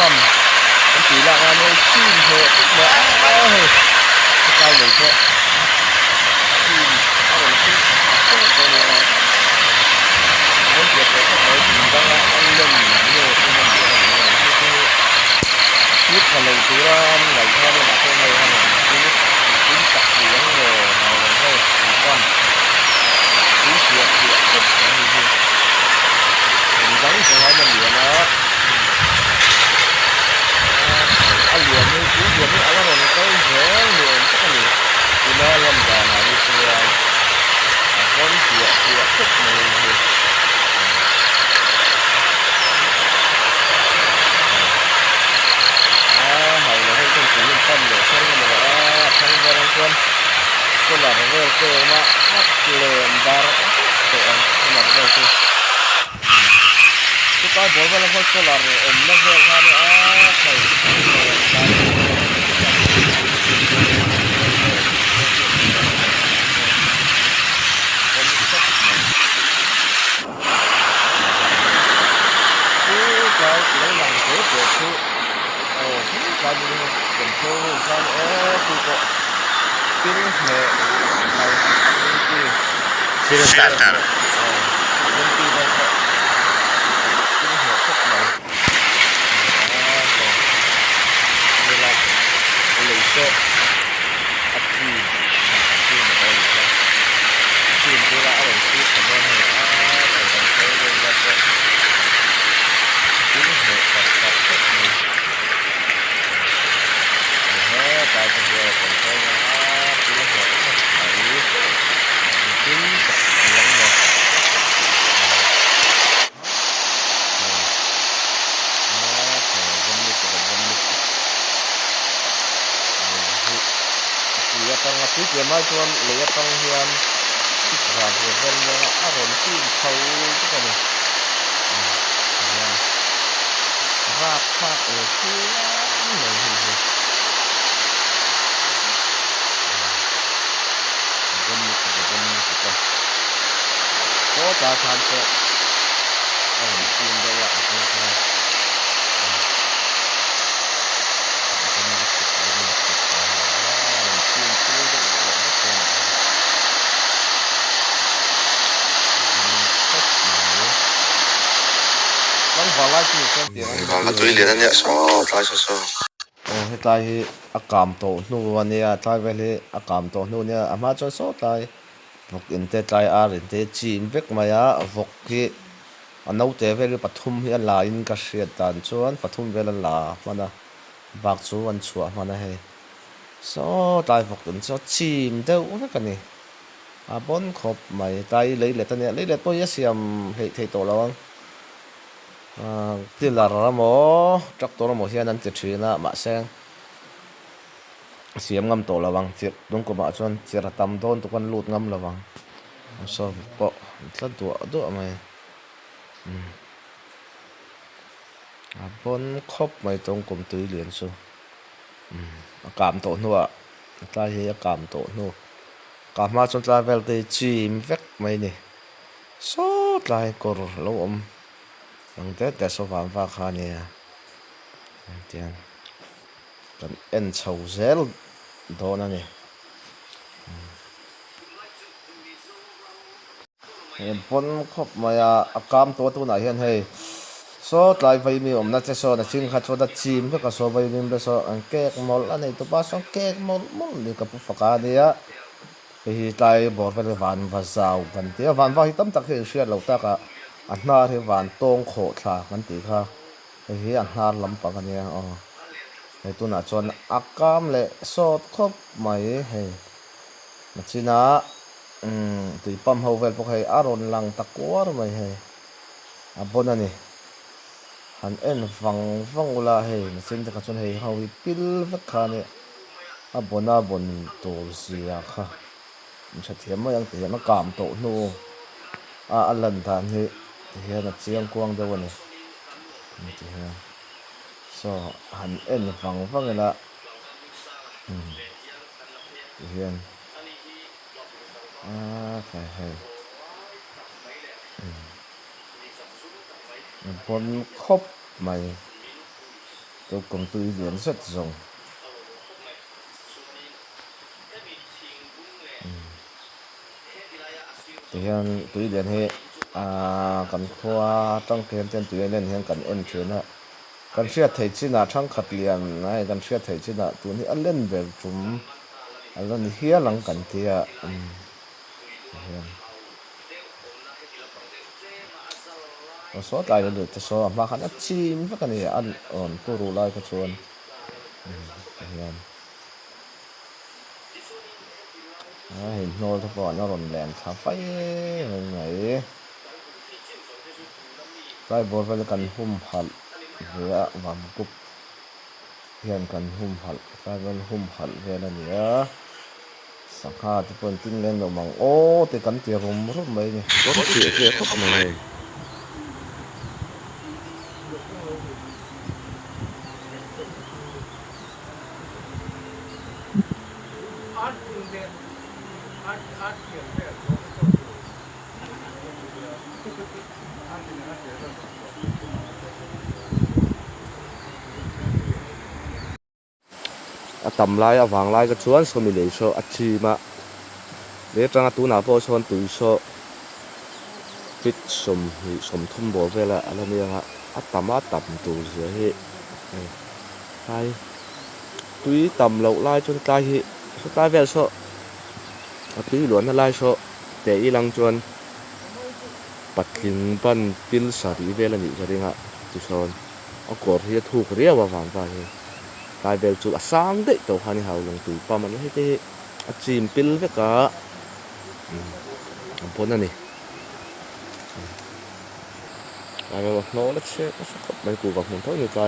ปั๊มมันตีละงานเลยชื่นเถอะบ่เอ้ยใจเลยเถอะชื่นเอาเลยชื่นตัวนี้นะมันเกิดจากอะไรถึงบางอันเล่นเนี่ยที่มันเหลือเนี่ยคือคิดกันเลยตัวมันไหลเข้าไปหลักเลยฮะคือจับเสียงเลยเอาเลยให้ปั๊มรู้เสียทุกอย่างนี่mình gắn sự ở bên địa nó ở địa như cú địa nó ở đây có dễ nhiều rất là nhiều thì nó lên vào là như thế có địa rất nhiều hầu là hay trong những tâm để xem mà đã thăng ra đang quân số là nó về cơ mà hấp lên ra để ăn mà về cơ kita boleh lepas solar level kami thầy cái lấy làm thế của chú cái gì cũng thôi cái chú có pin hệ này pin starter bên kia đây rất mạnh như là lấy số áp dụng tôi đã ở đây cảm ơn thầy thầy thầy thầy lên ra cho tiếng hệ tập rất nhiều tại trong giờ còn thôi tiếng hệ rất là tiếng tập lắm rồi tăng là cái mai chuan lấy tăng hiền và hiền hơn là ổn tin sâu cái này và khác ở cái này thì có cả tham sẽ ổn tin đây là cái Vâng, tôi liền anh nhé, số trái số. Hiện tại cảm tổ nu anh nhé, tại vì cảm tổ nu nhé, mà cho số tại vok in te tại in te chim vek maya vok ki anau te ve le pathum hi la in ka hriat tan chuan pathum vel la mana bak chu an chua mana he so tai vok in so chim deuh vek ani a bon khop mai tai leilet ani leilet po yasiam hei thei to lawang tilar ramo tractor mo hian an ti thina ma seng siam ngam to lawang chi dung ko ma chuan chira tam don to kan lut ngam lawang so po tla do mai a bon khop mai tong kom tui lian su kam to nuwa tla hi kam to nu ka ma chuan tla vel te chim vek mai ni so tlai kor lo om ang te so van va kha ni tian kan en chho zel do na ni en pon khop maya akam to tu na hian hei so tlai vai mi om na che so na ching kha cho da chim ka so vai nim da so an kek mol anei to pa so kek mol ni ka pu faka dia hi tlai bor vel van va zau kan ti van va hi tam tak he hriat lo ta ka an hna he van tong kho thla kan ti kha hi an hnar lam pa kan ya he tu na chon akam le sot khop mai he machina tui pam ho vel pok hei aron lang takwar mai hei abon ani han en wang ula hei machin ta chon hei ho hi pil vek kha ni abona bon tol sia kha mthathiam ma yang te ma kam to nu alan than hi he na chiang kuang de wani ti ha so han en wang la hian phải hay bon khop mày ตัวกงตุยเหรียญเสร็จส่งตัวเฮียนตุยเหรียญเฮกันคว้าต้องเกมเต้นตุยเล่นเฮียนกันเอ็นเทนะกันเชื่อเทจินะช่างขัดเลียนนะกันเชื่อเทจินะตัวนี้อันเล่นแบบจุ่มอันเล่นเฮียหลังกันเทียเฮียนสอดลายกันเลยจะสอมาขันจีมสักกันนี่อันอ่อนตัวรู้ลายก็ชวนเฮียนเห็นโน้ตทุกคนน่ารอนแรงคาไฟไหนใกล้บอลไปกันหุ่มผัดเรือวามกุบเฮียนกันหุ่มผัดใกล้บอลหุ่มผัดเรือนั่นเนี่ยสังหารที่เป็นติ้งเล่นเรามังโอ้แต่กันเตียรุมไปนี่รถเสียเสียเข้ามาเลยต่ำลายวางลายก็ชวนสมิเลโชอัชีมาเดี๋ยวจังตูน่าพอชวนตุยโชปิดสมทุ่มบ่เวลาอะไรเนี่ยฮะต่ำตัวเสียเหไล่ตุยต่ำเราไล่จนตายสุดท้ายเวลโชตุยหลวนไล่โชแต่อีหลังจวนปัดทิ้งปันปิลสารีเวลานี่จะเรียกฮะตุชอนเอากอดที่ถูกเรียกว่าวางไปกายเบลจูอาสังเด็กตัวฮันนี่เขาลงตุยปั๊มมันให้เตะจีมปิลก็กะผมพ้นนั่นนี่กายเบลโน้ตเช็คก็สักไม่กูกับผมเท่าอยู่ใจ